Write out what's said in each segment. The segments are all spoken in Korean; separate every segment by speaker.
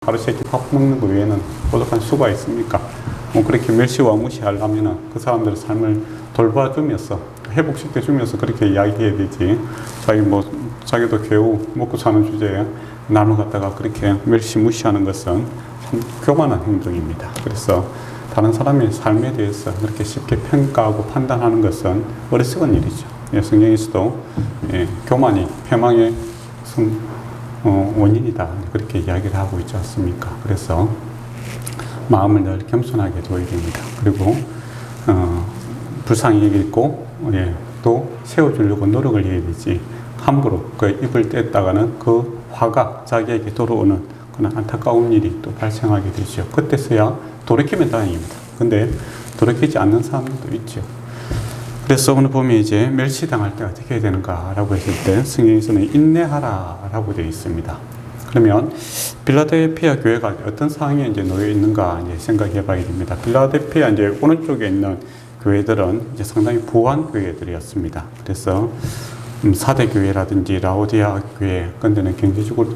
Speaker 1: 하루 세끼 밥 먹는 거 외에는 부족한 수가 있습니까? 뭐 그렇게 멸시와 무시하려면 그 사람들의 삶을 돌봐주면서 회복시켜주면서 그렇게 이야기해야 되지. 자기도 겨우 먹고 사는 주제에 남을 갖다가 그렇게 멸시 무시하는 것은 참 교만한 행동입니다. 그래서 다른 사람의 삶에 대해서 그렇게 쉽게 평가하고 판단하는 것은 어리석은 일이죠. 성경에서도 교만이 패망의 원인이다 그렇게 이야기를 하고 있지 않습니까? 그래서 마음을 늘 겸손하게 둬야 됩니다. 그리고 불쌍히 여기고 또 세워주려고 노력을 해야 되지, 함부로 그 입을 뗐다가는 그 화가 자기에게 돌아오는 그런 안타까운 일이 또 발생하게 되죠. 그때서야 돌이키면 다행입니다. 근데 돌이키지 않는 사람도 있죠. 그래서 오늘 보면 이제 멸시당할 때 어떻게 해야 되는가라고 했을 때 성경에서는 인내하라라고 되어 있습니다. 그러면 빌라델피아 교회가 어떤 상황에 이제 놓여 있는가 이제 생각해 봐야 됩니다. 빌라델피아 이제 오른쪽에 있는 교회들은 이제 상당히 부한 교회들이었습니다. 그래서 4대 교회라든지 라오디아 교회 그런 데는 경제적으로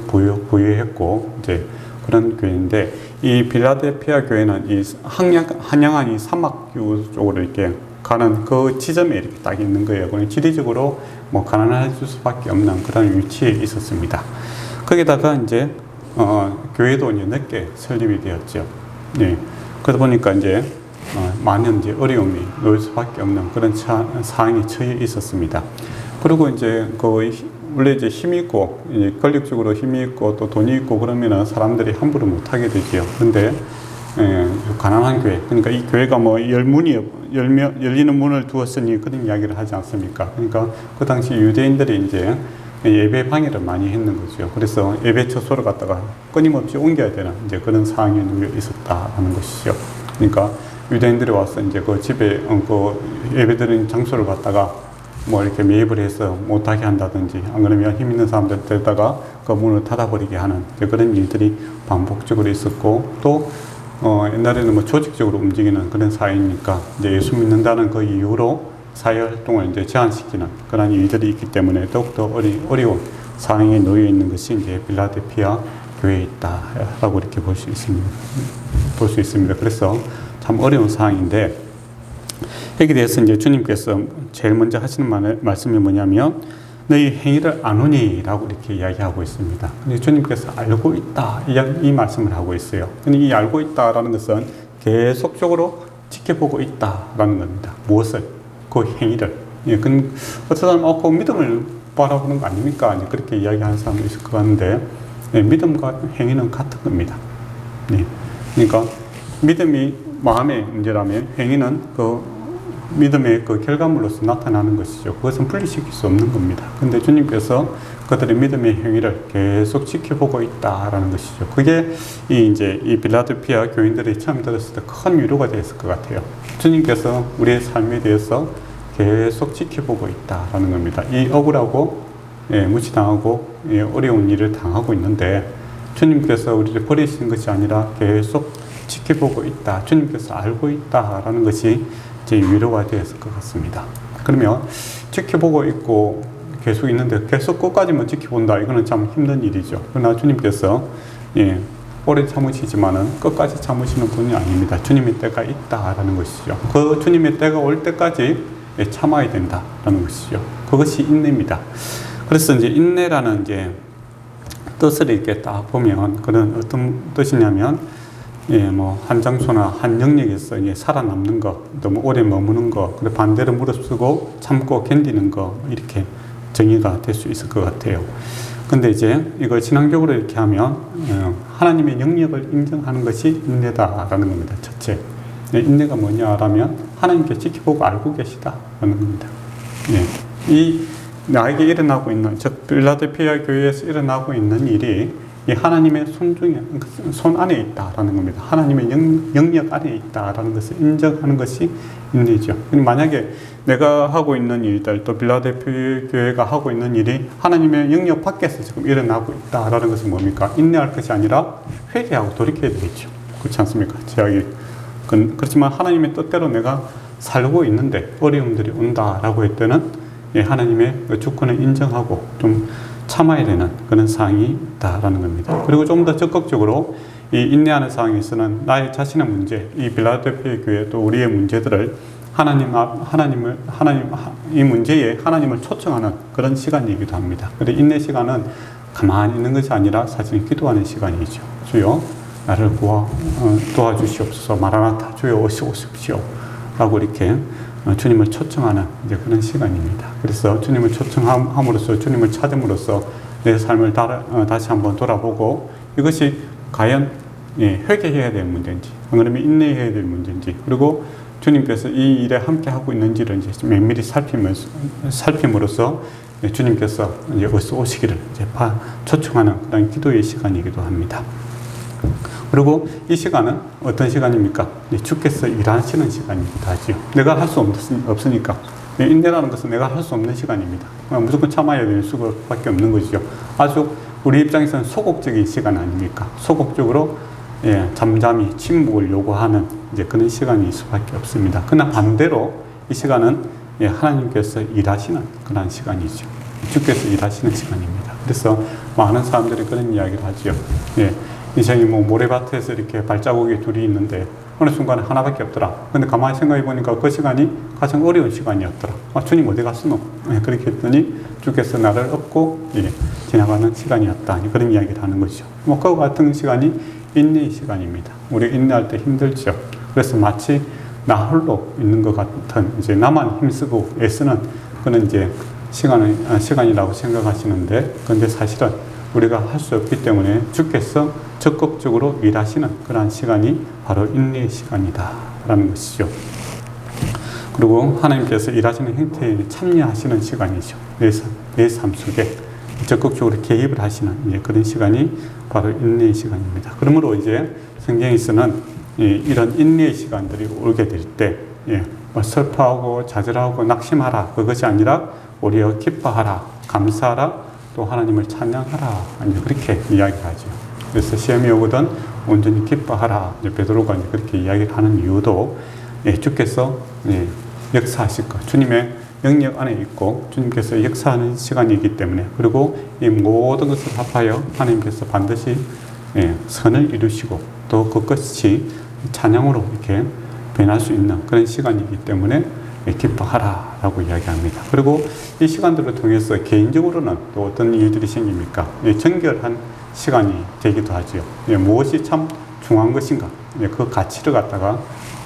Speaker 1: 부유했고 이제 그런 교회인데, 이 빌라델피아 교회는 이 한양한 이 사막 쪽으로 이렇게 가는 그 지점에 이렇게 딱 있는 거예요. 그냥 지리적으로 뭐 가난할 수밖에 없는 그런 위치에 있었습니다. 거기다가 이제 교회도 이제 늦게 설립이 되었죠. 네. 그러다 보니까 이제 많은 이제 어려움이 놓일 수밖에 없는 그런 상황에 처해 있었습니다. 그리고 이제 원래 이제 힘이 있고 이제 권력적으로 힘이 있고 또 돈이 있고 그러면은 사람들이 함부로 못하게 되지요. 그런데 가난한 교회, 그러니까 이 교회가 뭐 열리는 문을 두었으니 그런 이야기를 하지 않습니까? 그러니까 그 당시 유대인들이 이제 예배 방해를 많이 했는 거죠. 그래서 예배 처소를 갖다가 끊임없이 옮겨야 되는 이제 그런 상황에 놓여 있었다는 것이죠. 그러니까 유대인들이 와서 이제 그 집에 그 예배드리는 장소를 갖다가 뭐 이렇게 매입을 해서 못하게 한다든지, 안 그러면 힘 있는 사람들 데다가 그 문을 닫아버리게 하는 그런 일들이 반복적으로 있었고, 또 옛날에는 뭐 조직적으로 움직이는 그런 사회니까 이제 예수 믿는다는 그 이유로 사회 활동을 이제 제한시키는 그런 일들이 있기 때문에 더욱더 어려운 상황에 놓여 있는 것이 이제 빌라델피아 교회에 있다라고 이렇게 볼 수 있습니다. 그래서 참 어려운 상황인데, 여기에 대해서 이제 주님께서 제일 먼저 하시는 말씀이 뭐냐면 너희 행위를 아노니 라고 이렇게 이야기하고 있습니다. 근데 주님께서 알고 있다 이 말씀을 하고 있어요. 근데 이 알고 있다라는 것은 계속적으로 지켜보고 있다라는 겁니다. 무엇을? 그 행위를. 어떤 사람은 그 믿음을 바라보는 거 아닙니까? 이제 그렇게 이야기하는 사람도 있을 것 같은데, 믿음과 행위는 같은 겁니다. 그러니까 믿음이 마음의 문제라면 행위는 그 믿음의 그 결과물로서 나타나는 것이죠. 그것은 분리시킬 수 없는 겁니다. 근데 주님께서 그들의 믿음의 행위를 계속 지켜보고 있다라는 것이죠. 그게 이 빌라델피아 교인들이 처음 들었을 때 큰 위로가 되었을 것 같아요. 주님께서 우리의 삶에 대해서 계속 지켜보고 있다라는 겁니다. 이 억울하고 무시당하고 어려운 일을 당하고 있는데 주님께서 우리를 버리신 것이 아니라 계속 지켜보고 있다. 주님께서 알고 있다라는 것이 제 위로가 되었을 것 같습니다. 그러면 지켜보고 있고 계속 있는데 계속 끝까지만 지켜본다, 이거는 참 힘든 일이죠. 그러나 주님께서 오래 참으시지만은 끝까지 참으시는 분이 아닙니다. 주님의 때가 있다라는 것이죠. 그 주님의 때가 올 때까지 참아야 된다라는 것이죠. 그것이 인내입니다. 그래서 이제 인내라는 이제 뜻을 이렇게 딱 보면 그런 어떤 뜻이냐면, 뭐 한 장소나 한 영역에서 살아남는 것, 너무 오래 머무는 것, 그리고 반대로 무릅쓰고 참고 견디는 것, 이렇게 정의가 될 수 있을 것 같아요. 근데 이제 이걸 신앙적으로 이렇게 하면 하나님의 영역을 인정하는 것이 인내다라는 겁니다. 첫째, 인내가 뭐냐라면 하나님께 지켜보고 알고 계시다라는 겁니다. 이 나에게 일어나고 있는, 즉 빌라델피아 교회에서 일어나고 있는 일이 이 하나님의 손 안에 있다라는 겁니다. 하나님의 영역 안에 있다라는 것을 인정하는 것이 인내죠. 만약에 내가 하고 있는 일들, 또 빌라델피아 교회가 하고 있는 일이 하나님의 영역 밖에서 지금 일어나고 있다라는 것은 뭡니까? 인내할 것이 아니라 회개하고 돌이켜야 되겠죠. 그렇지 않습니까? 그렇지만 하나님의 뜻대로 내가 살고 있는데 어려움들이 온다라고 할 때는 하나님의 주권을 인정하고 좀 참아야 되는 그런 상황이 있다라는 겁니다. 그리고 좀 더 적극적으로 이 인내하는 상황에서는 나의 자신의 문제, 이 빌라델피아 교회 또 우리의 문제들을 이 문제에 하나님을 초청하는 그런 시간이기도 합니다. 그런데 인내 시간은 가만히 있는 것이 아니라 사실 기도하는 시간이죠. 주여 나를 도와주시옵소서. 마라나타 주여 오십시오 라고 이렇게 주님을 초청하는 이제 그런 시간입니다. 그래서 주님을 초청함으로써 주님을 찾음으로써 내 삶을 다시 한번 돌아보고 이것이 과연 회개해야 될 문제인지, 그러면 인내해야 될 문제인지, 그리고 주님께서 이 일에 함께 하고 있는지를 이제 면밀히 살핌으로써 주님께서 이제 어서 오시기를 이제 초청하는 그런 기도의 시간이기도 합니다. 그리고 이 시간은 어떤 시간입니까? 주께서 일하시는 시간이기도 하지요. 내가 할 수 없으니까. 인내라는 것은 내가 할 수 없는 시간입니다. 무조건 참아야 될 수밖에 없는 것이죠. 아주 우리 입장에서는 소극적인 시간 아닙니까? 소극적으로 잠잠히 침묵을 요구하는 이제 그런 시간일 수밖에 없습니다. 그러나 반대로 이 시간은 하나님께서 일하시는 그런 시간이죠. 주께서 일하시는 시간입니다. 그래서 많은 사람들이 그런 이야기를 하죠. 인생이 모래밭에서 이렇게 발자국이 둘이 있는데 어느 순간에 하나밖에 없더라. 근데 가만히 생각해 보니까 그 시간이 가장 어려운 시간이었더라. 주님 어디 갔으노? 그렇게 했더니 주께서 나를 업고 지나가는 시간이었다. 그런 이야기를 하는 것이죠. 그와 같은 시간이 인내의 시간입니다. 우리 인내할 때 힘들죠. 그래서 마치 나 홀로 있는 것 같은 이제 나만 힘쓰고 애쓰는 그런 이제 시간이라고 생각하시는데, 그런데 사실은 우리가 할 수 없기 때문에 주께서 적극적으로 일하시는 그러한 시간이 바로 인내의 시간이다라는 것이죠. 그리고 하나님께서 일하시는 행태에 참여하시는 시간이죠. 내 삶 속에 적극적으로 개입을 하시는 그런 시간이 바로 인내의 시간입니다. 그러므로 이제 성경에서는 이런 인내의 시간들이 오게 될 때 슬퍼하고 좌절하고 낙심하라 그것이 아니라 오히려 기뻐하라, 감사하라, 또 하나님을 찬양하라 그렇게 이야기하죠. 그래서 시험이 오거든 온전히 기뻐하라 베드로가 그렇게 이야기를 하는 이유도 주께서 역사하실 것, 주님의 영역 안에 있고 주님께서 역사하는 시간이기 때문에, 그리고 이 모든 것을 합하여 하나님께서 반드시 선을 이루시고 또 그것이 찬양으로 이렇게 변할 수 있는 그런 시간이기 때문에 기뻐하라 라고 이야기합니다. 그리고 이 시간들을 통해서 개인적으로는 또 어떤 일들이 생깁니까? 정결한 시간이 되기도 하죠. 무엇이 참 중요한 것인가? 그 가치를 갖다가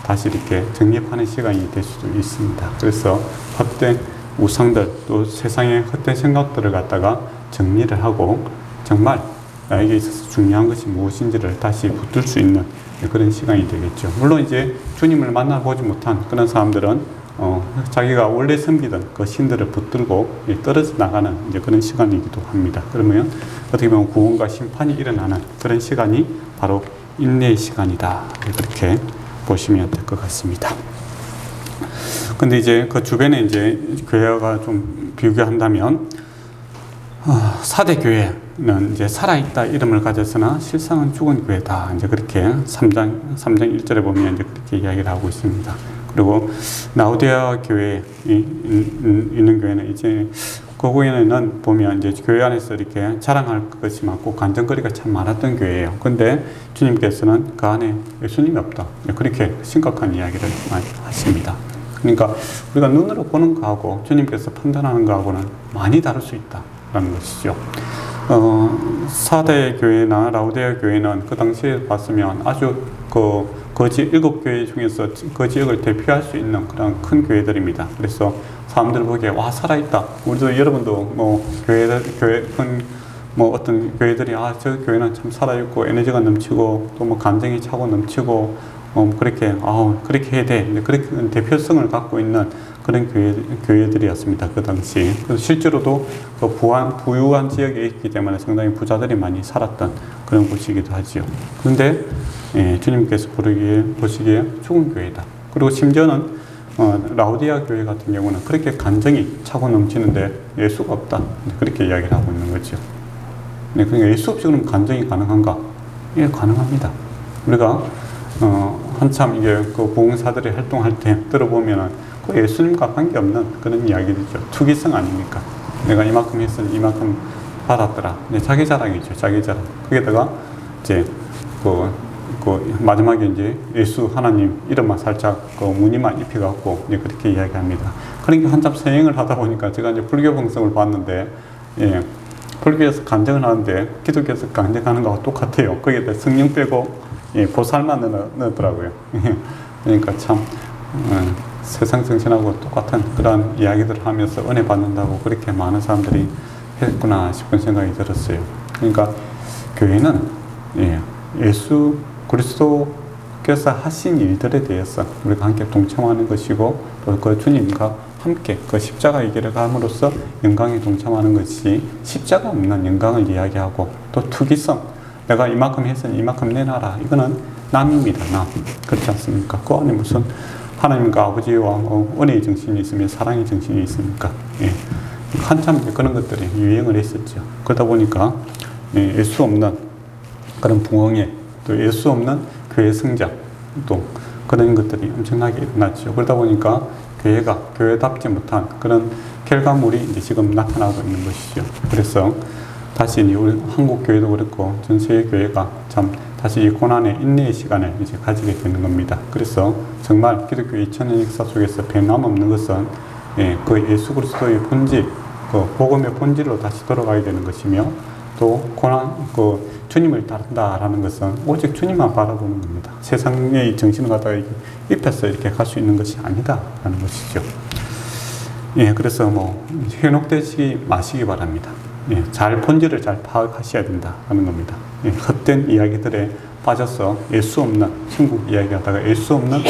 Speaker 1: 다시 이렇게 정립하는 시간이 될 수도 있습니다. 그래서 헛된 우상들 또 세상의 헛된 생각들을 갖다가 정리를 하고 정말 나에게 있어서 중요한 것이 무엇인지를 다시 붙들 수 있는 그런 시간이 되겠죠. 물론 이제 주님을 만나보지 못한 그런 사람들은 자기가 원래 섬기던 그 신들을 붙들고 떨어져 나가는 이제 그런 시간이기도 합니다. 그러면 어떻게 보면 구원과 심판이 일어나는 그런 시간이 바로 인내의 시간이다. 그렇게 보시면 될 것 같습니다. 근데 이제 그 주변에 이제 교회가 좀 비교한다면, 사대 교회는 이제 살아있다 이름을 가졌으나 실상은 죽은 교회다. 이제 그렇게 3장 1절에 보면 이제 그렇게 이야기를 하고 있습니다. 그리고 라오디게아 교회에 있는 교회는 이제 그 교회는 보면 이제 교회 안에서 이렇게 자랑할 것이 많고 간증거리가 참 많았던 교회예요. 근데 주님께서는 그 안에 예수님이 없다. 그렇게 심각한 이야기를 많이 하십니다. 그러니까 우리가 눈으로 보는 거하고 주님께서 판단하는 거하고는 많이 다를 수 있다라는 것이죠. 사대 교회나 라오디게아 교회는 그 당시에 봤으면 아주 거지 7교회 중에서 그 지역을 대표할 수 있는 그런 큰 교회들입니다. 그래서 사람들 보기에 와 살아있다. 우리도 여러분도 어떤 교회들이 저 교회는 참 살아있고 에너지가 넘치고 또 감정이 차고 넘치고 그렇게 해야 돼. 그렇게 대표성을 갖고 있는 그런 교회들이었습니다. 그 당시. 그래서 실제로도 그 부유한 지역에 있기 때문에 상당히 부자들이 많이 살았던 그런 곳이기도 하지요. 그런데 주님께서 보시기에 죽은 교회다. 그리고 심지어는 라오디게아 교회 같은 경우는 그렇게 감정이 차고 넘치는데 예수가 없다. 그렇게 이야기를 하고 있는 거죠. 그러니까 예수 없이 그럼 감정이 가능한가? 예, 가능합니다. 우리가 한참 이게 그 부흥사들이 활동할 때 들어보면은 그 예수님과 관계없는 그런 이야기들이죠. 투기성 아닙니까? 내가 이만큼 했으니 이만큼 받았더라. 자기 자랑이죠. 자기 자랑. 거기다가 이제 마지막에 이제 예수 하나님 이름만 살짝 무늬만 입혀갖고 이제 그렇게 이야기합니다. 그러니까 한참 서행을 하다 보니까 제가 이제 불교 방송을 봤는데, 예, 불교에서 간증을 하는데 기독교에서 간증하는 거하고 똑같아요. 거기에다 성령 빼고, 예, 보살만 넣더라고요. 그러니까 참, 세상 정신하고 똑같은 그런 이야기들을 하면서 은혜 받는다고 그렇게 많은 사람들이 했구나 싶은 생각이 들었어요. 그러니까 교회는, 예, 예수 그리스도께서 하신 일들에 대해서 우리가 함께 동참하는 것이고, 또 그 주님과 함께 그 십자가의 길을 감으로써 영광에 동참하는 것이, 십자가 없는 영광을 이야기하고, 또 투기성, 내가 이만큼 했으니 이만큼 내놔라, 이거는 남입니다. 남. 그렇지 않습니까? 그 안에 무슨 하나님과 아버지와 은혜의 정신이 있으면 사랑의 정신이 있습니까? 예. 한참 그런 것들이 유행을 했었죠. 그러다 보니까, 예, 예수 없는 그런 부흥회, 또 예수 없는 교회 성장, 또 그런 것들이 엄청나게 일어났죠. 그러다 보니까 교회가 교회답지 못한 그런 결과물이 이제 지금 나타나고 있는 것이죠. 그래서 다시 우리 한국 교회도 그렇고 전 세계 교회가 참 다시 이 고난의 인내의 시간을 이제 가지게 되는 겁니다. 그래서 정말 기독교 2000년 역사 속에서 변함없는 것은, 예, 그 예수 그리스도의 본질, 그 복음의 본질로 다시 돌아가야 되는 것이며, 또 주님을 따른다라는 것은 오직 주님만 바라보는 겁니다. 세상의 정신을 갖다가 입혀서 이렇게 갈 수 있는 것이 아니다라는 것이죠. 예, 그래서 현혹되지 마시기 바랍니다. 예, 본질을 잘 파악하셔야 된다라는 겁니다. 예, 헛된 이야기들에 빠져서 예수 없는 천국 이야기하다가 예수 없는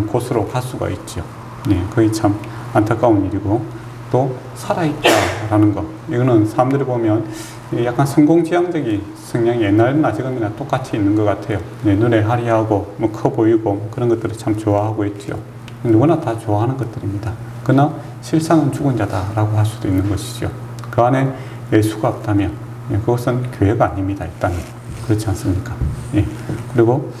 Speaker 1: 곳으로 갈 수가 있죠. 예, 그게 참 안타까운 일이고, 또 살아있다라는 것, 이거는 사람들이 보면 약간 성공지향적인 성향이 옛날이나 지금이나 똑같이 있는 것 같아요. 네, 눈에 화려하고 커 보이고 그런 것들을 참 좋아하고 있죠. 누구나 다 좋아하는 것들입니다. 그러나 실상은 죽은 자다라고 할 수도 있는 것이죠. 그 안에 예수가 없다면, 예, 그것은 교회가 아닙니다. 일단은 그렇지 않습니까? 예. 그리고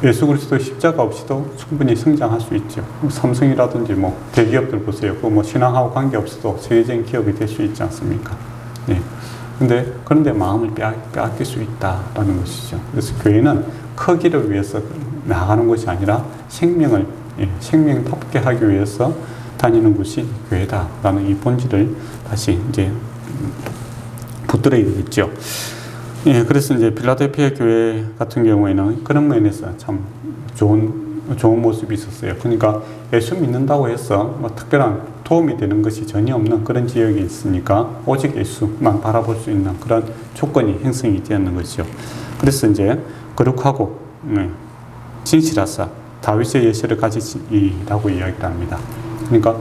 Speaker 1: 예수 그리스도의 십자가 없이도 충분히 성장할 수 있죠. 삼성이라든지 대기업들 보세요. 신앙하고 관계없어도 세계적인 기업이 될 수 있지 않습니까? 네. 그런데 마음을 빼앗길 수 있다라는 것이죠. 그래서 교회는 크기를 위해서 나가는 것이 아니라 생명답게 하기 위해서 다니는 곳이 교회다라는 이 본질을 다시 이제 붙들어야 되겠죠. 예, 그래서 이제 필라델피아 교회 같은 경우에는 그런 면에서 참 좋은 모습이 있었어요. 그러니까 예수 믿는다고 해서 특별한 도움이 되는 것이 전혀 없는 그런 지역이 있으니까 오직 예수만 바라볼 수 있는 그런 조건이 형성이 되었는 것이죠. 그래서 이제 거룩하고 진실하사 다윗의 예시를 가지시라고 이야기를 합니다. 그러니까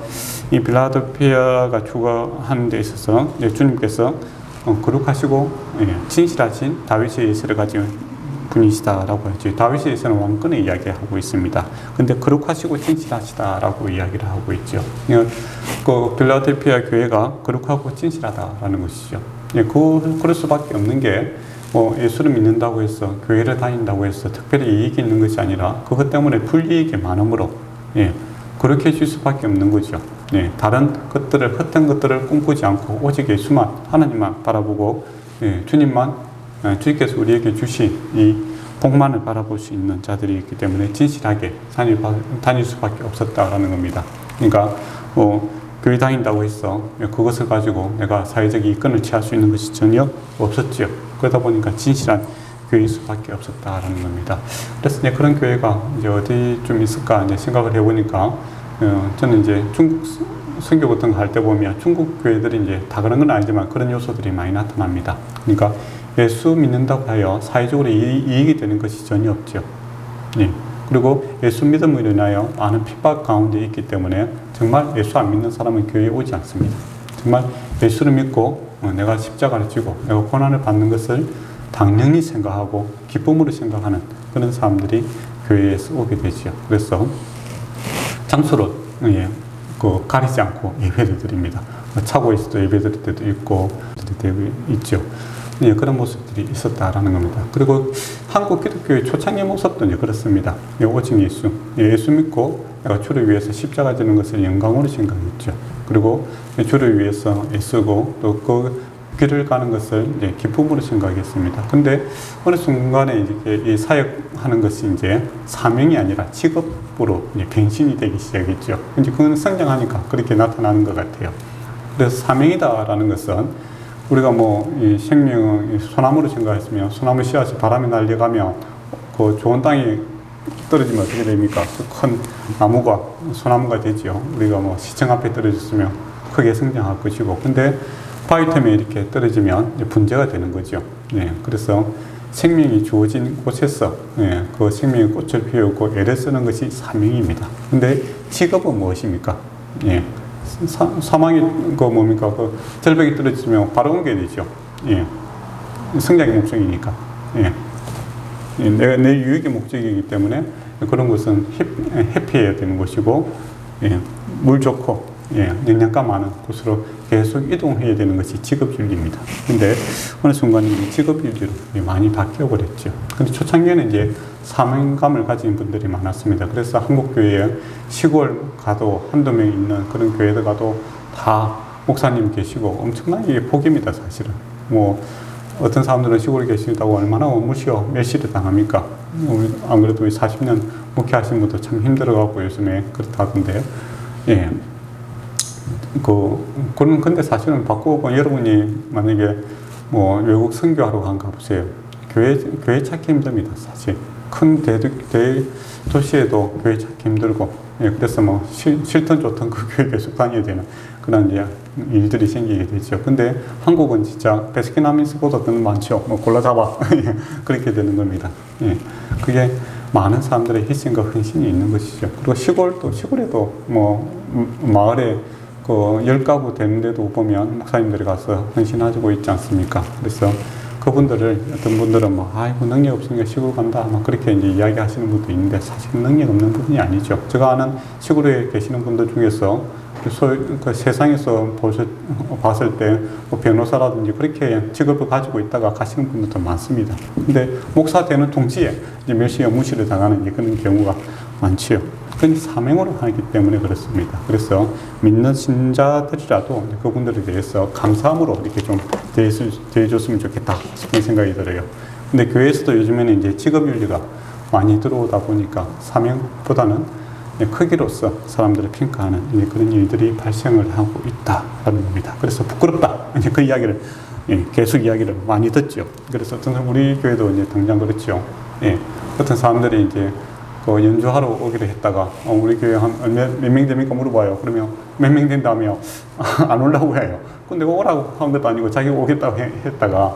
Speaker 1: 이 필라델피아가 주거하는 데 있어서 주님께서 거룩하시고 진실하신 다윗의 예시를 가진 분이시다라고 했죠. 다윗의 예시는 왕권을 이야기하고 있습니다. 근데 거룩하시고 진실하시다라고 이야기를 하고 있죠. 그 필라델피아 교회가 거룩하고 진실하다라는 것이죠. 그럴 수밖에 없는 게 예수를 믿는다고 해서 교회를 다닌다고 해서 특별히 이익이 있는 것이 아니라 그것 때문에 불이익이 많으므로 그렇게 해줄 수밖에 없는 거죠. 다른 것들을, 헛된 것들을 꿈꾸지 않고 오직 예수만, 하나님만 바라보고 주님께서 우리에게 주신 이 복만을 바라볼 수 있는 자들이 있기 때문에 진실하게 다닐 수밖에 없었다라는 겁니다. 그러니까 교회 다닌다고 해서 그것을 가지고 내가 사회적 이권을 취할 수 있는 것이 전혀 없었죠. 그러다 보니까 진실한 교회일 수밖에 없었다라는 겁니다. 그래서 이제 그런 교회가 이제 어디쯤 있을까 이제 생각을 해보니까 저는 이제 중국 선교 같은 거 할 때 보면 중국 교회들이 이제 다 그런 건 아니지만 그런 요소들이 많이 나타납니다. 그러니까 예수 믿는다고 하여 사회적으로 이익이 되는 것이 전혀 없죠. 그리고 예수 믿음으로 인하여 많은 핍박 가운데 있기 때문에 정말 예수 안 믿는 사람은 교회에 오지 않습니다. 정말 예수를 믿고 내가 십자가를 지고 내가 고난을 받는 것을 당연히 생각하고 기쁨으로 생각하는 그런 사람들이 교회에서 오게 되죠. 그래서 장소를 가리지 않고 예배를 드립니다. 차고에서도 예배 드릴 때도 있고 있죠. 그런 모습들이 있었다라는 겁니다. 그리고 한국 기독교의 초창기 모습도 그렇습니다. 오직 예수 믿고 내가 주를 위해서 십자가 지는 것을 영광으로 생각했죠. 그리고 주를 위해서 애쓰고 또 길을 가는 것을 이제 기쁨으로 생각했습니다. 근데 어느 순간에 이제 이 사역하는 것이 이제 사명이 아니라 직업으로 이제 변신이 되기 시작했죠. 이제 그건 성장하니까 그렇게 나타나는 것 같아요. 그래서 사명이다라는 것은 우리가 뭐 이 생명을 소나무로 생각했으면 소나무 씨앗이 바람에 날려가면 그 좋은 땅에 떨어지면 어떻게 됩니까? 큰 나무가 소나무가 되죠. 우리가 뭐 시청 앞에 떨어졌으면 크게 성장할 것이고, 근데 바위틈에 이렇게 떨어지면 분재가 되는 거죠. 네, 그래서 생명이 주어진 곳에서 그 생명의 꽃을 피우고 애를 쓰는 것이 사명입니다. 근데 직업은 무엇입니까? 예, 사망이 그 뭡니까? 그 절벽이 떨어지면 바로 옮겨야 되죠. 예, 성장의 목적이니까. 예. 내 유익의 목적이기 때문에 그런 것은 회피해야 되는 것이고, 예, 물 좋고, 예, 영양가 많은 곳으로 계속 이동해야 되는 것이 직업윤리입니다. 근데 어느 순간 이 직업윤리로 많이 바뀌어 버렸죠. 근데 초창기에는 이제 사명감을 가진 분들이 많았습니다. 그래서 한국교회에 시골 가도 한두 명 있는 그런 교회들 가도 다 목사님 계시고 엄청나게 복입니다, 사실은. 뭐 어떤 사람들은 시골에 계시다고 얼마나 무시어 멸시를 당합니까? 안 그래도 40년 목회하신 분도 참 힘들어갖고 요즘에 그렇다던데, 예. 그런, 근데 사실은 바꾸고 여러분이 만약에 뭐 외국 선교하러 간 가보세요. 교회 찾기 힘듭니다, 사실. 큰 대도시에도 교회 찾기 힘들고, 예. 그래서 뭐 싫든 좋든 그 교회 계속 다녀야 되는 그런 이제 일들이 생기게 되죠. 근데 한국은 진짜 베스킨라빈스보다 더 많죠. 뭐 골라잡아. 그렇게 되는 겁니다. 예. 그게 많은 사람들의 희생과 헌신이 있는 것이죠. 그리고 시골에도 뭐 마을에 그 10가구 되는데도 보면 목사님들이 가서 헌신하고 있지 않습니까? 그래서 그분들을 어떤 분들은 뭐 아이고 능력 없으니까 시골 간다 막 그렇게 이제 이야기하시는 분도 있는데 사실 능력 없는 부분이 아니죠. 제가 아는 시골에 계시는 분들 중에서 그 세상에서 봤을 때 뭐 변호사라든지 그렇게 직업을 가지고 있다가 가시는 분들도 많습니다. 근데 목사 되는 동시에 이제 멸시와 무시를 당하는 그런 경우가 많지요. 그건 사명으로 하기 때문에 그렇습니다. 그래서 믿는 신자들이라도 그분들에 대해서 감사함으로 이렇게 좀 대해줬으면 좋겠다 싶은 생각이 들어요. 근데 교회에서도 요즘에는 이제 직업윤리가 많이 들어오다 보니까 사명보다는 크기로서 사람들을 평가하는 그런 일들이 발생을 하고 있다라는 겁니다. 그래서 부끄럽다. 이제 그 이야기를 계속 이야기를 많이 듣죠. 그래서 어떤 우리 교회도 이제 당장 그렇죠. 예, 어떤 사람들이 이제 그 연주하러 오기로 했다가 우리 교회 한 몇 명 됩니까 물어봐요. 그러면 몇 명 된다며 안 오려고 해요. 근데 오라고 한 것도 아니고 자기가 오겠다고 했다가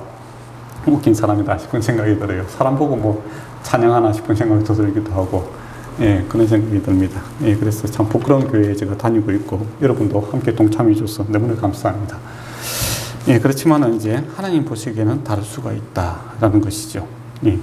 Speaker 1: 웃긴 사람이다 싶은 생각이 들어요. 사람 보고 뭐 찬양하나 싶은 생각도 들기도 하고. 예, 그런 생각이 듭니다. 예, 그래서 참 부끄러운 교회에 제가 다니고 있고, 여러분도 함께 동참해줘서 너무나 감사합니다. 예, 그렇지만은 이제 하나님 보시기에는 다를 수가 있다라는 것이죠. 예.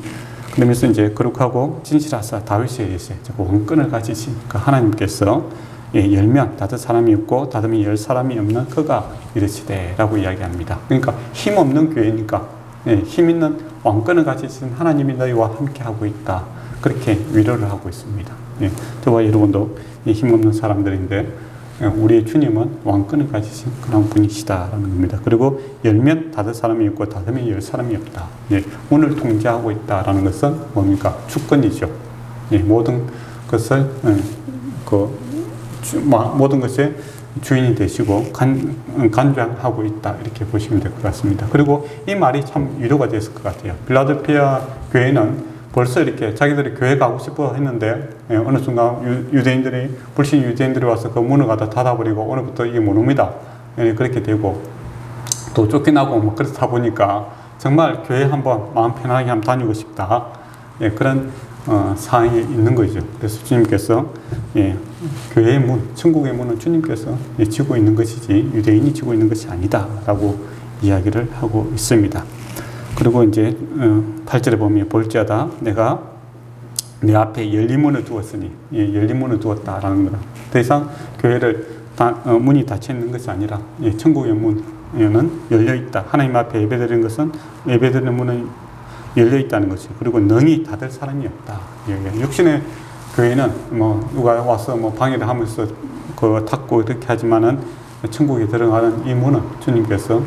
Speaker 1: 그러면서 이제 거룩하고 진실하사 다윗에 의해서 원근을 가지신 그 하나님께서 열면 닫을 사람이 없고 닫으면 열 사람이 없는 그가 이르시되라고 이야기합니다. 그러니까 힘 없는 교회니까 힘 있는 왕권을 가지신 하나님이 너희와 함께 하고 있다. 그렇게 위로를 하고 있습니다. 저와 여러분도 힘없는 사람들인데 우리의 주님은 왕권을 가지신 그런 분이시다라는 겁니다. 그리고 열면 닫을 사람이 없고 닫으면 열 사람이 없다. 문을 통제하고 있다라는 것은 뭡니까? 주권이죠. 모든 것을 모든 것의 주인이 되시고 간주하고 있다 이렇게 보시면 될 것 같습니다. 그리고 이 말이 참 위로가 됐을 것 같아요. 필라델피아 교회는 벌써 이렇게 자기들이 교회 가고 싶어 했는데 어느 순간 불신 유대인들이 와서 그 문을 갖다 닫아버리고 오늘부터 이게 못 옵니다. 그렇게 되고 또 쫓겨나고 뭐 그렇다 보니까 정말 교회 한번 마음 편하게 한번 다니고 싶다. 그런 상황이 있는 거죠. 그래서 주님께서 교회의 문, 천국의 문은 주님께서 지고 있는 것이지 유대인이 지고 있는 것이 아니다라고 이야기를 하고 있습니다. 그리고 이제 8절에 보면 볼지어다 내가 내 앞에 열린 문을 두었으니 열린 문을 두었다라는 거다. 더 이상 교회를 문이 닫혀 있는 것이 아니라 천국의 문은 열려 있다. 하나님 앞에 예배드리는 것은 예배드리는 문은 열려 있다는 것이죠. 그리고 능히 닫을 사람이 없다. 육신의 교회는 뭐 누가 와서 뭐 방해를 하면서 그 닫고 이렇게 하지만은 천국에 들어가는 이 문은 주님께서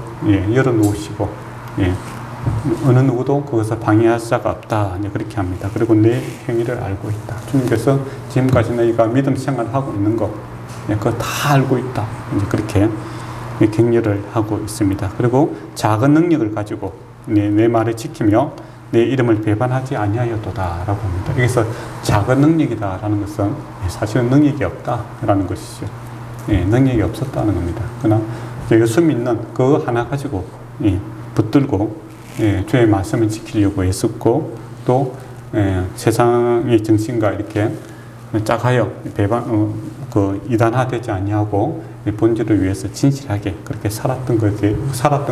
Speaker 1: 열어놓으시고 어느 누구도 그것을 방해할 자가 없다. 그렇게 합니다. 그리고 내 행위를 알고 있다. 주님께서 지금까지 너희가 믿음 생활을 하고 있는 거 그거 다 알고 있다. 그렇게 격려를 하고 있습니다. 그리고 작은 능력을 가지고 내 말을 지키며 내 이름을 배반하지 아니하였도다 라고 합니다. 여기서 작은 능력이다 라는 것은 사실은 능력이 없다라는 것이죠. 능력이 없었다는 겁니다. 그러나 예수 믿는 그거 하나 가지고 붙들고 주의 말씀을 지키려고 애썼고 또 세상의 정신과 이렇게 짝하여 이단화되지 아니하고 본질을 위해서 진실하게 그렇게 살았던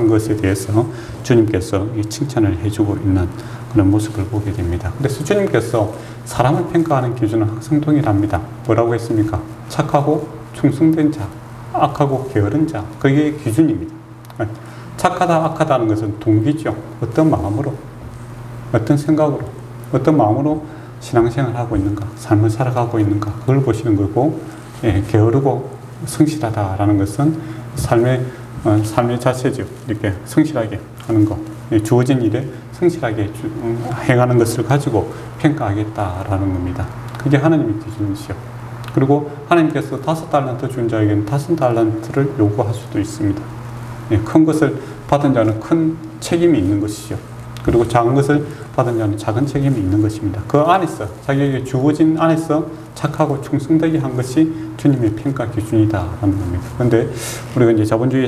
Speaker 1: 것에 대해서 주님께서 칭찬을 해주고 있는 그런 모습을 보게 됩니다. 그래서 주님께서 사람을 평가하는 기준은 항상 동일합니다. 뭐라고 했습니까? 착하고 충성된 자, 악하고 게으른 자, 그게 기준입니다. 착하다, 악하다는 것은 동기죠. 어떤 마음으로, 어떤 생각으로, 어떤 마음으로 신앙생활을 하고 있는가, 삶을 살아가고 있는가, 그걸 보시는 거고, 게으르고 성실하다라는 것은 삶의 자체죠. 이렇게 성실하게 하는 것, 주어진 일에 성실하게 행하는 것을 가지고 평가하겠다라는 겁니다. 그게 하나님의 기준이시죠. 그리고 하나님께서 5달란트 준 자에게는 5달란트를 요구할 수도 있습니다. 큰 것을 받은 자는 큰 책임이 있는 것이죠. 그리고 작은 것을 받은 자는 작은 책임이 있는 것입니다. 그 안에서 자기에게 주어진 안에서 착하고 충성되게 한 것이 주님의 평가 기준이다라는 겁니다. 그런데 우리가 이제 자본주의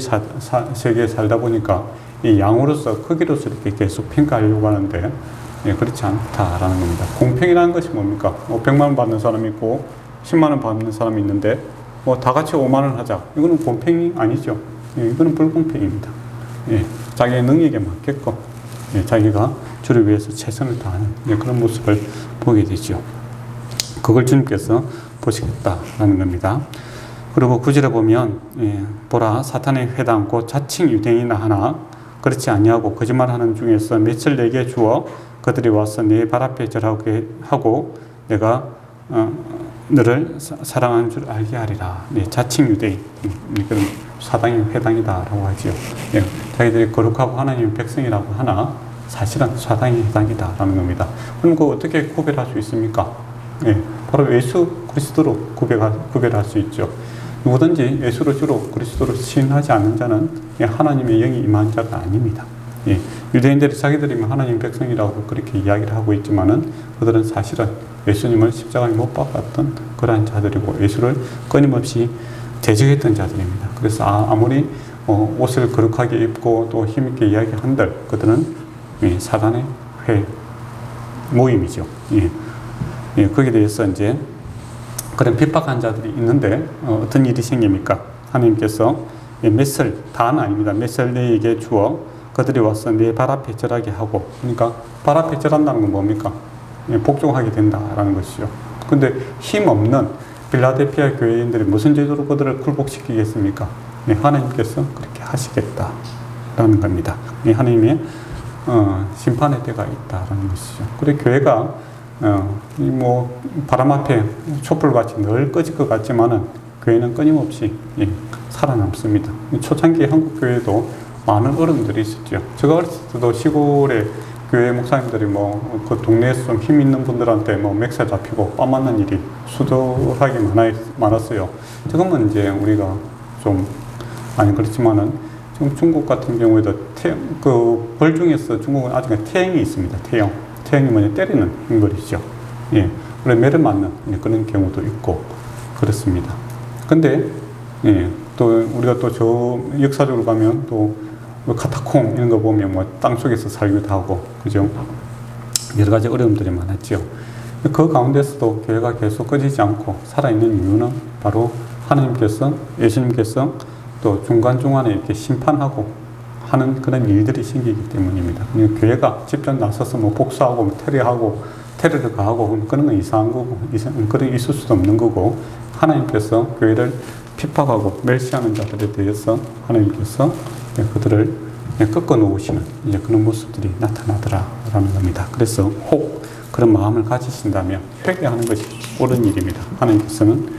Speaker 1: 세계에 살다 보니까 이 양으로서 크기로서 이렇게 계속 평가하려고 하는데 그렇지 않다라는 겁니다. 공평이라는 것이 뭡니까? 100만 원 받는 사람이 있고 10만 원 받는 사람이 있는데 다 같이 5만 원 하자. 이거는 공평이 아니죠. 이거는 불공평입니다. 자기의 능력에 맞게끔 자기가 주를 위해서 최선을 다하는 그런 모습을 보게 되죠. 그걸 주님께서 보시겠다라는 겁니다. 그리고 9절에 보면 보라 사탄의 회당 곧 자칭 유대인이나 하나 그렇지 아니하고 거짓말하는 중에서 몇을 내게 주어 그들이 와서 내 발 앞에 절하게 하고 내가 너를 사랑하는 줄 알게 하리라. 자칭 유대인 그런 사당의 회당이다라고 하지요. 자기들이 거룩하고 하나님의 백성이라고 하나 사실은 사당의 회당이다라는 겁니다. 그럼 그 어떻게 구별할 수 있습니까? 바로 예수 그리스도로 구별할 수 있죠. 누구든지 예수를 주로 그리스도로 시인하지 않는 자는 하나님의 영이 임한 자가 아닙니다. 유대인들이 자기들이 하나님 백성이라고 그렇게 이야기를 하고 있지만은 그들은 사실은 예수님을 십자가에 못 박았던 그러한 자들이고 예수를 끊임없이 대적했던 자들입니다. 그래서 아무리 옷을 거룩하게 입고 또 힘있게 이야기한들 그들은 사단의 모임이죠. 거기에 대해서 이제 그런 핍박한 자들이 있는데 어떤 일이 생깁니까? 하나님께서 몇을 다는 아닙니다. 몇을 내게 주어 그들이 와서 내 발 앞에 절하게 하고 그러니까 발 앞에 절한다는 건 뭡니까? 복종하게 된다라는 것이죠. 근데 힘없는 필라델피아 교회인들이 무슨 제도로 그들을 굴복시키겠습니까? 하나님께서 그렇게 하시겠다라는 겁니다. 하나님의 심판의 때가 있다라는 것이죠. 그래 교회가 바람 앞에 촛불같이 늘 꺼질 것 같지만은 교회는 끊임없이 살아남습니다. 초창기 한국 교회도 많은 어른들이 있었죠. 제가 어렸을 때도 시골에 교회 목사님들이 그 동네에서 좀 힘 있는 분들한테 맥살 잡히고 빠 맞는 일이 수두하게 많았어요. 지금은 이제 우리가 좀 아니 그렇지만은 지금 중국 같은 경우에도 벌 중에서 중국은 아직 태형이 있습니다. 태형이 뭐냐 때리는 행거리죠. 그래 매를 맞는 그런 경우도 있고 그렇습니다. 근데 또 우리가 또 저 역사적으로 가면 또 카타콤 이런 거 보면 땅속에서 살기도 하고 그죠? 여러 가지 어려움들이 많았죠. 그 가운데서도 교회가 계속 꺼지지 않고 살아있는 이유는 바로 하나님께서 예수님께서 또 중간중간에 이렇게 심판하고 하는 그런 일들이 생기기 때문입니다. 교회가 직접 나서서 복수하고 테러를 가하고 그런 건 이상한 거고 그런 있을 수도 없는 거고 하나님께서 교회를 핍박하고 멸시하는 자들에 대해서 하나님께서 그들을 꺾어 놓으시는 이제 그런 모습들이 나타나더라라는 겁니다. 그래서 혹 그런 마음을 가지신다면 회개하는 것이 옳은 일입니다. 하나님께서는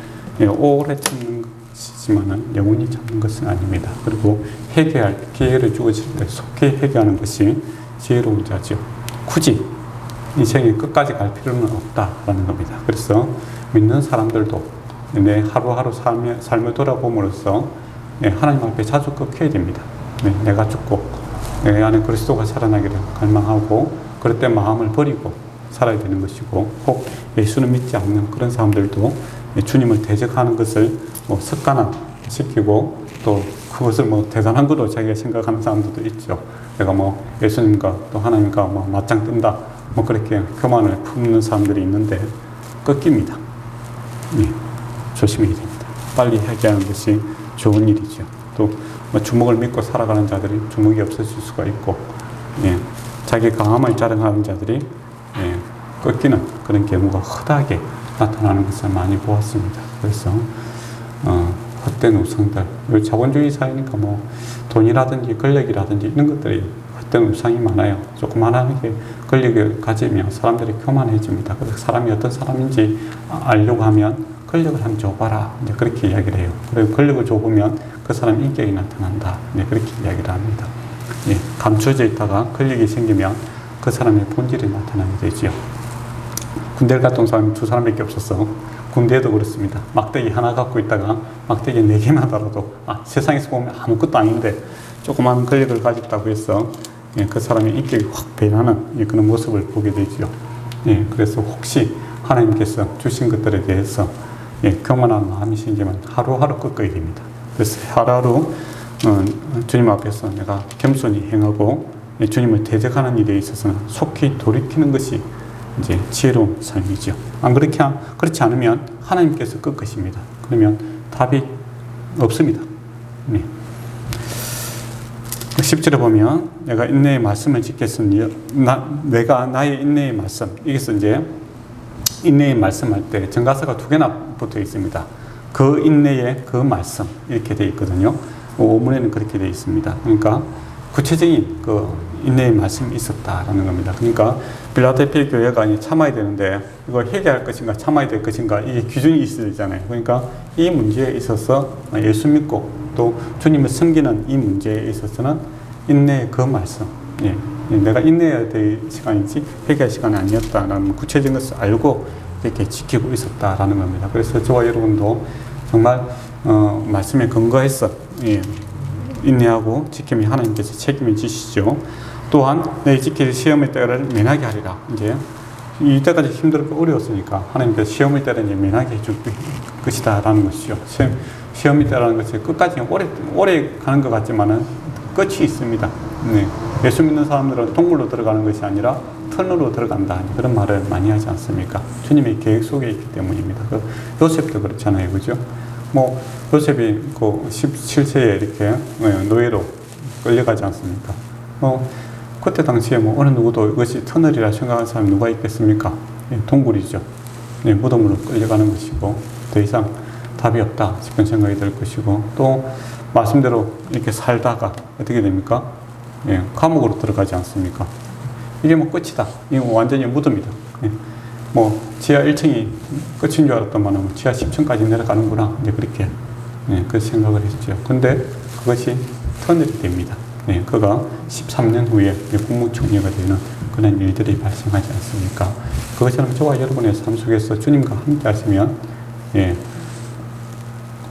Speaker 1: 오래 것이지만은 영원히 잡는 것은 아닙니다. 그리고 회개할 기회를 주어질 때 속히 회개하는 것이 지혜로운 자죠. 굳이 인생이 끝까지 갈 필요는 없다라는 겁니다. 그래서 믿는 사람들도 내 하루하루 삶을 돌아봄으로써 하나님 앞에 자주 꺾여야 됩니다. 내가 죽고 내 안에 그리스도가 살아나기를 갈망하고 그럴 때 마음을 버리고 살아야 되는 것이고, 혹 예수는 믿지 않는 그런 사람들도 주님을 대적하는 것을 습관화시키고 또 그것을 대단한 거로 자기가 생각하는 사람들도 있죠. 내가 예수님과 또 하나님과 맞짱 뜬다 그렇게 교만을 품는 사람들이 있는데 꺾입니다. 조심해야 됩니다. 빨리 회개하는 것이 좋은 일이죠. 또 주먹을 믿고 살아가는 자들이 주먹이 없어질 수가 있고, 자기 강함을 자랑하는 자들이 꺾이는 그런 경우가 흔하게 나타나는 것을 많이 보았습니다. 그래서 헛된 우상들, 자본주의 사회니까 돈이라든지 권력이라든지 이런 것들이 헛된 우상이 많아요. 조그만하게 권력을 가지면 사람들이 교만해집니다. 그래서 사람이 어떤 사람인지 알려고 하면 권력을 한번 줘봐라, 이제 그렇게 이야기를 해요. 그리고 권력을 줘보면 그 사람 인격이 나타난다, 그렇게 이야기를 합니다. 감춰져 있다가 권력이 생기면 그 사람의 본질이 나타나게 되죠. 군대를 갔다 온 사람이 2사람밖에 없었어. 군대도 그렇습니다. 막대기 하나 갖고 있다가 막대기 4개만 달아도 세상에서 보면 아무것도 아닌데 조그만 권력을 가졌다고 해서 그 사람의 인격이 확 변하는 그런 모습을 보게 되죠. 그래서 혹시 하나님께서 주신 것들에 대해서 교만한 마음이 생기면 하루하루 꺾어야 됩니다. 그래서 하루하루 주님 앞에서 내가 겸손히 행하고 주님을 대적하는 일에 있어서는 속히 돌이키는 것이 이제 지혜로운 삶이죠. 그렇지 않으면 하나님께서 꺾으십니다. 그러면 답이 없습니다. 10절에 보면 내가 인내의 말씀을 지켰으니 내가 나의 인내의 말씀, 여기서 이제 인내의 말씀할 때 정가사가 2개나 붙어 있습니다. 그 인내의 그 말씀 이렇게 되어 있거든요. 오문에는 그렇게 되어 있습니다. 그러니까 구체적인 그 인내의 말씀이 있었다라는 겁니다. 그러니까 빌라델피아 교회가 참아야 되는데 이걸 회개할 것인가 참아야 될 것인가 이게 기준이 있어야 되잖아요. 그러니까 이 문제에 있어서 예수 믿고 또 주님을 섬기는 이 문제에 있어서는 인내의 그 말씀, 내가 인내해야 될 시간이지 회개할 시간이 아니었다라는 구체적인 것을 알고 이렇게 지키고 있었다라는 겁니다. 그래서 저와 여러분도 정말 말씀에 근거해서 인내하고 지킴이 하나님께서 책임을 지시죠. 또한 내 지킬 시험의 때를 면하게 하리라. 이제 이때까지 힘들고 어려웠으니까 하나님께서 시험의 때를 이제 면하게 해줄 것이다라는 것이죠. 시험의 때라는 것이 끝까지 오래 가는 것 같지만은 끝이 있습니다. 예수 믿는 사람들은 동굴로 들어가는 것이 아니라 턴으로 들어간다, 그런 말을 많이 하지 않습니까? 주님의 계획 속에 있기 때문입니다. 요셉도 그렇잖아요, 그죠? 요셉이 17세에 이렇게 노예로 끌려가지 않습니까? 그때 당시에 어느 누구도 이것이 터널이라 생각하는 사람이 누가 있겠습니까? 동굴이죠. 무덤으로 끌려가는 것이고 더 이상 답이 없다 싶은 생각이 들 것이고, 또 말씀대로 이렇게 살다가 어떻게 됩니까? 감옥으로 들어가지 않습니까? 이게 끝이다. 이거 완전히 무덤이다. 지하 1층이 끝인 줄 알았더만 지하 10층까지 내려가는구나. 이제 그렇게 그 생각을 했죠. 근데 그것이 터널이 됩니다. 그가 13년 후에 국무총리가 되는 그런 일들이 발생하지 않습니까? 그것처럼 저와 여러분의 삶 속에서 주님과 함께 하시면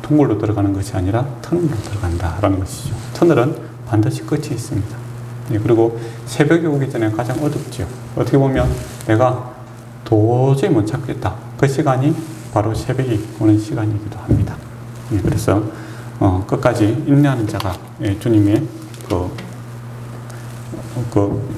Speaker 1: 동굴로 들어가는 것이 아니라 터널로 들어간다라는 것이죠. 터널은 반드시 끝이 있습니다. 그리고 새벽이 오기 전에 가장 어둡죠. 어떻게 보면 내가 도저히 못 찾겠다. 그 시간이 바로 새벽이 오는 시간이기도 합니다. 그래서 끝까지 인내하는 자가 주님의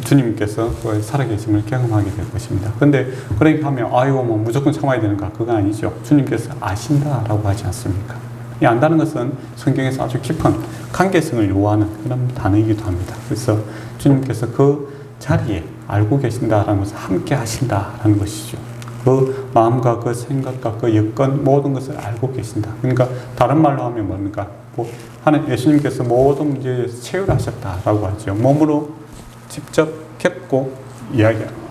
Speaker 1: 주님께서 살아계심을 경험하게 될 것입니다. 근데 그렇게 하면 무조건 참아야 되는가? 그거 아니죠. 주님께서 아신다라고 하지 않습니까? 이 안다는 것은 성경에서 아주 깊은 관계성을 요하는 그런 단어이기도 합니다. 그래서 주님께서 그 자리에 알고 계신다라는 것을 함께 하신다라는 것이죠. 그 마음과 그 생각과 그 여건 모든 것을 알고 계신다. 그러니까 다른 말로 하면 뭡니까? 예수님께서 모든 문제에 체휼하셨다라고 하죠. 몸으로 직접 겪고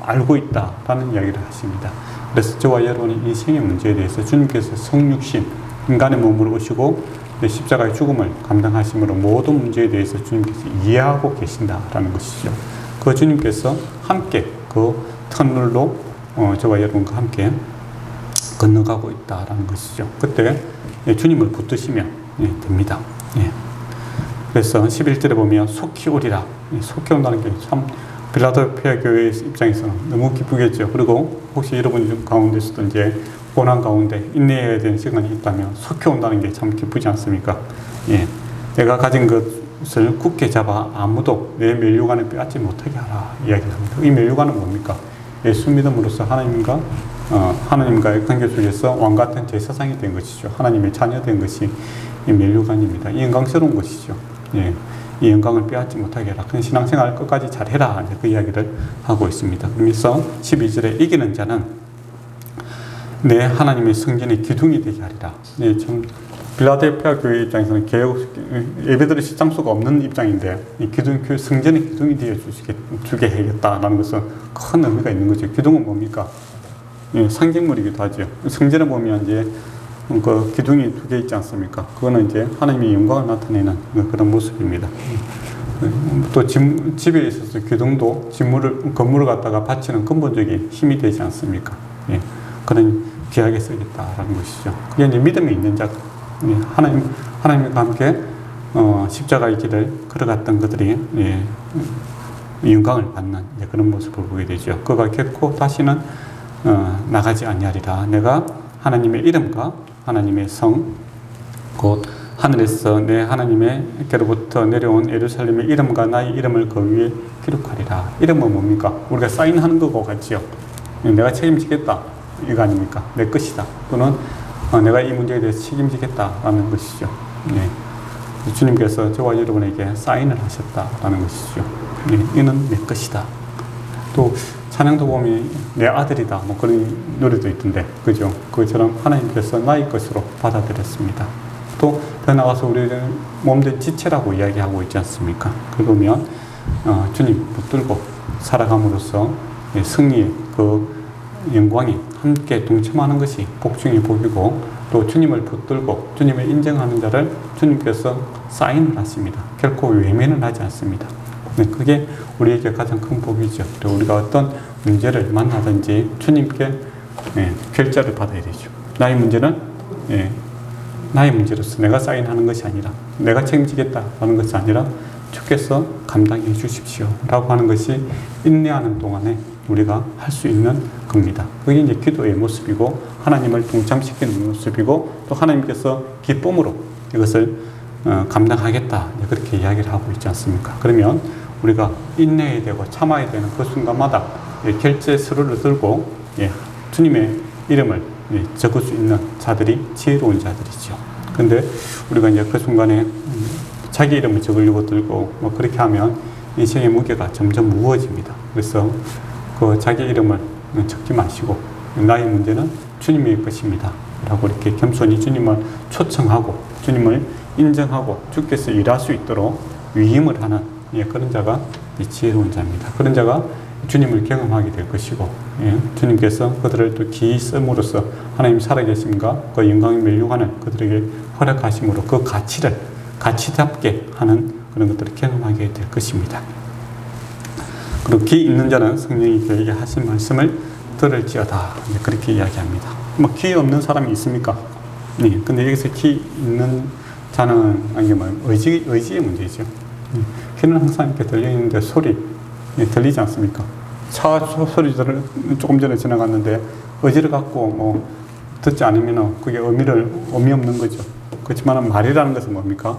Speaker 1: 알고 있다라는 이야기를 하십니다. 그래서 저와 여러분의 인생의 문제에 대해서 주님께서 성육신 인간의 몸으로 오시고 십자가의 죽음을 감당하심으로 모든 문제에 대해서 주님께서 이해하고 계신다라는 것이죠. 그 주님께서 함께 그 터널로 저와 여러분과 함께 건너가고 있다라는 것이죠. 그때 주님을 붙드시면 됩니다. 그래서 11절에 보면 속히 오리라. 속히 온다는 게 참 빌라델피아 교회 입장에서는 너무 기쁘겠죠. 그리고 혹시 여러분 가운데서도 이제 고난 가운데 인내해야 되는 시간이 있다면 속히 온다는 게 참 기쁘지 않습니까? 내가 가진 것을 굳게 잡아 아무도 내 면류관을 빼앗지 못하게 하라 이야기를 합니다. 이 면류관은 뭡니까? 예수 믿음으로써 하나님과의 관계 속에서 왕같은 제사장이 된 것이죠. 하나님의 자녀 된 것이 이 면류관입니다. 이 영광스러운 것이죠. 이 영광을 빼앗지 못하게 해라. 그 신앙생활 끝까지 잘해라. 그 이야기를 하고 있습니다. 그러면서 12절에 이기는 자는 내 하나님의 성전의 기둥이 되게 하리라. 참 빌라델피아 교회 입장에서는 예배드릴 장소가 없는 입장인데 이 성전의 기둥이 되어 주게 해야겠다라는 것은 큰 의미가 있는 거죠. 기둥은 뭡니까? 상징물이기도 하죠. 성전에 보면 이제 그 기둥이 2개 있지 않습니까? 그거는 이제 하나님의 영광을 나타내는 그런 모습입니다. 또 집에 있어서 기둥도 건물을 갖다가 바치는 근본적인 힘이 되지 않습니까? 그런 귀하게 쓰겠다라는 것이죠. 그게 이제 믿음이 있는 자, 하나님과 함께 십자가의 길을 걸어갔던 그들이 영광을 받는 그런 모습을 보게 되죠. 그가 결코 다시는 나가지 아니하리라. 내가 하나님의 이름과 하나님의 성, 곧 하늘에서 내 하나님께로부터 내려온 예루살렘의 이름과 나의 이름을 그 위에 기록하리라. 이름은 뭡니까? 우리가 사인하는 거고 같지요. 내가 책임지겠다 이거 아닙니까? 내 것이다. 또는 내가 이 문제에 대해서 책임지겠다라는 것이죠. 주님께서 저와 여러분에게 사인을 하셨다라는 것이죠. 이는 내 것이다. 또 찬양도 보면 내 아들이다. 뭐 그런 노래도 있던데, 그죠? 그처럼 하나님께서 나의 것으로 받아들였습니다. 또 더 나가서 우리는 몸된 지체라고 이야기하고 있지 않습니까? 그러면 주님 붙들고 살아감으로써 승리의 그 영광이 함께 동참하는 것이 복중의 복이고, 또 주님을 붙들고 주님을 인정하는 자를 주님께서 사인을 하십니다. 결코 외면을 하지 않습니다. 그게 우리에게 가장 큰 복이죠. 또 우리가 어떤 문제를 만나든지 주님께 결자를 받아야 되죠. 나의 문제는 나의 문제로서 내가 사인하는 것이 아니라, 내가 책임지겠다라는 것이 아니라 주께서 감당해 주십시오 라고 하는 것이 인내하는 동안에 우리가 할 수 있는 겁니다. 그게 이제 기도의 모습이고, 하나님을 동참시키는 모습이고, 또 하나님께서 기쁨으로 이것을 감당하겠다 그렇게 이야기를 하고 있지 않습니까? 그러면 우리가 인내해야 되고 참아야 되는 그 순간마다 결제 서류를 들고 주님의 이름을 적을 수 있는 자들이 지혜로운 자들이죠. 근데 우리가 이제 그 순간에 자기 이름을 적으려고 들고 뭐 그렇게 하면 인생의 무게가 점점 무거워집니다. 그래서 그 자기 이름을 적지 마시고, 나의 문제는 주님의 것입니다 라고 이렇게 겸손히 주님을 초청하고 주님을 인정하고 주께서 일할 수 있도록 위임을 하는 그런 자가 지혜로운 자입니다. 그런 자가 주님을 경험하게 될 것이고, 주님께서 그들을 또 기이 씀으로써 하나님 살아계심과 그 영광의 멸류관을 그들에게 허락하심으로 그 가치를 가치답게 하는 그런 것들을 경험하게 될 것입니다. 그리고 기 있는 자는 성령이 그에게 하신 말씀을 들을지어다 그렇게 이야기합니다. 뭐 기 없는 사람이 있습니까? 근데 여기서 기 있는 자는 아니면 의지의 문제죠. 귀는 항상 이렇게 들리는데 소리 들리지 않습니까? 차 소리를 조금 전에 지나갔는데 의지를 갖고 뭐 듣지 않으면 그게 의미 없는 거죠. 그렇지만 말이라는 것은 뭡니까?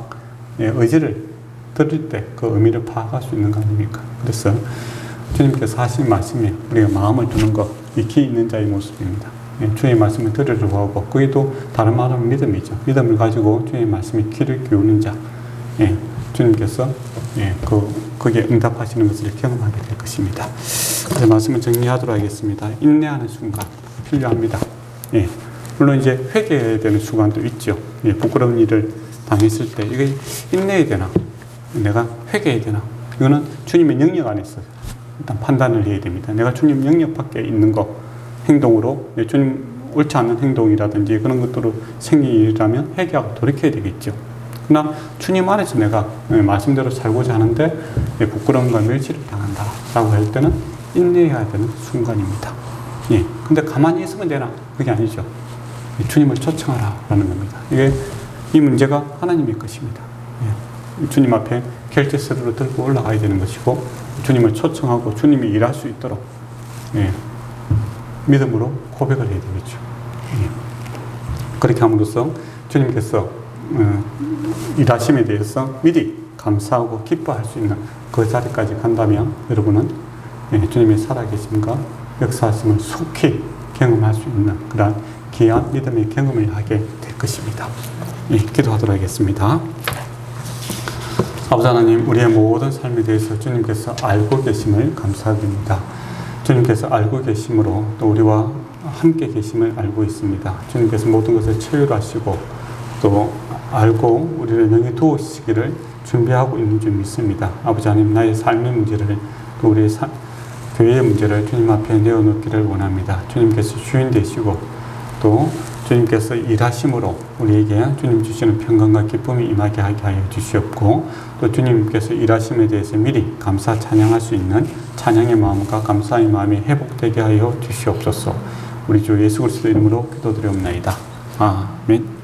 Speaker 1: 의지를 들을 때 그 의미를 파악할 수 있는 거 아닙니까? 그래서 주님께서 하신 말씀에 우리가 마음을 두는 것, 이 기 있는 자의 모습입니다. 주의 말씀을 들으려고 하고, 그게 또 다른 말은 믿음이죠. 믿음을 가지고 주의 말씀에 귀를 기우는 자, 주님께서 거기에 응답하시는 것을 경험하게 될 것입니다. 이제 말씀을 정리하도록 하겠습니다. 인내하는 순간 필요합니다. 물론 이제 회개해야 되는 순간도 있죠. 부끄러운 일을 당했을 때 이게 인내해야 되나, 내가 회개해야 되나, 이거는 주님의 영역 안에서 일단 판단을 해야 됩니다. 내가 주님 영역 밖에 있는 거, 행동으로 주님 옳지 않은 행동이라든지 그런 것들로 생긴 일이라면 회개하고 돌이켜야 되겠죠. 그러나 주님 안에서 내가 말씀대로 살고자 하는데 부끄러움과 멸시를 당한다 라고 할 때는 인내해야 되는 순간입니다. 예. 근데 가만히 있으면 되나? 그게 아니죠. 주님을 초청하라 라는 겁니다. 이 문제가 하나님의 것입니다. 예. 주님 앞에 결제서류를 들고 올라가야 되는 것이고, 주님을 초청하고 주님이 일할 수 있도록 예. 믿음으로 고백을 해야 되겠죠. 예. 그렇게 함으로써 주님께서 일하심에 대해서 미리 감사하고 기뻐할 수 있는 그 자리까지 간다면 여러분은 주님의 살아계심과 역사하심을 속히 경험할 수 있는 그런 귀한 믿음의 경험을 하게 될 것입니다. 예, 기도하도록 하겠습니다. 아버지 하나님, 우리의 모든 삶에 대해서 주님께서 알고 계심을 감사드립니다. 주님께서 알고 계심으로 또 우리와 함께 계심을 알고 있습니다. 주님께서 모든 것을 체휼하시고 또 알고 우리를 능히 도우시기를 준비하고 있는 줄 믿습니다. 아버지 하나님, 나의 삶의 문제를 또 우리의 교회의 문제를 주님 앞에 내어놓기를 원합니다. 주님께서 주인 되시고 또 주님께서 일하심으로 우리에게 주님 주시는 평강과 기쁨이 임하게 하게 하여 주시옵고, 또 주님께서 일하심에 대해서 미리 감사 찬양할 수 있는 찬양의 마음과 감사의 마음이 회복되게 하여 주시옵소서. 우리 주 예수 그리스도 이름으로 기도드리옵나이다. 아멘.